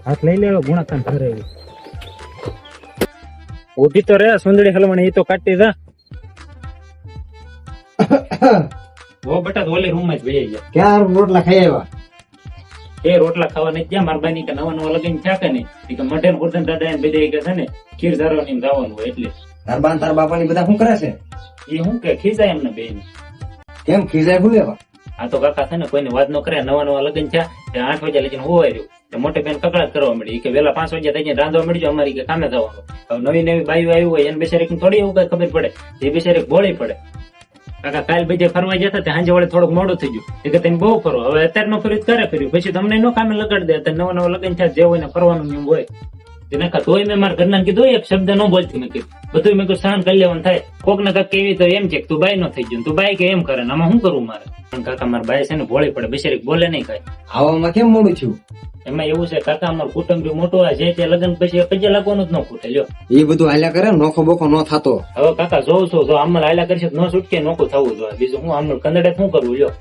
હાથ લઈ લેવો ગુણાકાન ઘરે ઉભી તો રે સુંદડી હલવાણી એ તો કાઢતી જા ઓ બેટા ઓલી રૂમ માં જ ભઈ ગયા ક્યાં રોટલા ખાઈ આવ્યા એ રોટલા ખાવા નહીં ગયા મારા બાની કે નવા નવા લગીન થયા કે નહીં એ કે મઢેન ગુરદન દાદા ને બધે કે છે ને ખીર ધારવા ની જવાનું હોય એટલે તાર બાપા ની બધા શું કરે છે એ હું કે ખીજાય એમને બેન કેમ ખીજાય ભૂલેવા આ તો કાકા છે ને કોઈની વાત ન કરે નવા નવા લગન થયા 8 વાગ્યા લગીને હોવાય રહ્યું મોટે બેન કકડાટ કરવા મળી કે વેલા 5 વાગ્યા થઈ રાંધવા મળી અમારી કે કામે જવાનું હવે નવી નવી બાઈઓ આવી હોય એને બેચારી થોડી એવું કઈ ખબર પડે એ બેચારી ભોળી પડે કાકા કાલ બીજે ફરવા જતા સાંજે વડે થોડુંક મોડું થઈ ગયું એ કે તમે બહુ ફરો હવે અત્યારે નો ફર્યું કરે કર્યું પછી તમને નો કામે લગાડી દે અત્યારે નવા નવા લગન થયા જે હોય ને ફરવાનું નિયમ હોય તેને તોય મેં મારા ઘરના કીધું એક શબ્દ ન બોલતી મેં કીધું બધું મેં સહન કરી લેવાનું થાય કોક ને કાક કેવી તો એમ છે તું બાઈ નો થઈ ગયું તું બાઈ કે એમ કરે આમાં શું કરવું મારે કાકા મારા બાઈ છે ને ભોળી પડે બેચારી બોલે નહીં કઈ આવામાં કેમ મોડું થયું એમાં એવું છે કાકા અમારું કુટુંબ મોટું હોય જે તે લગ્ન પછી પગે લાગવાનું જ ન ખૂટે લ્યો એ બધું હાલ્યા કરે નોખો બોખો ન થતો હવે કાકા જોઉં છું જો અમલ હાલ્યા કરશે ન છૂટકે નોખું થવું જોઈએ બીજું હું અમલ કંદડે શું કરવું લ્યો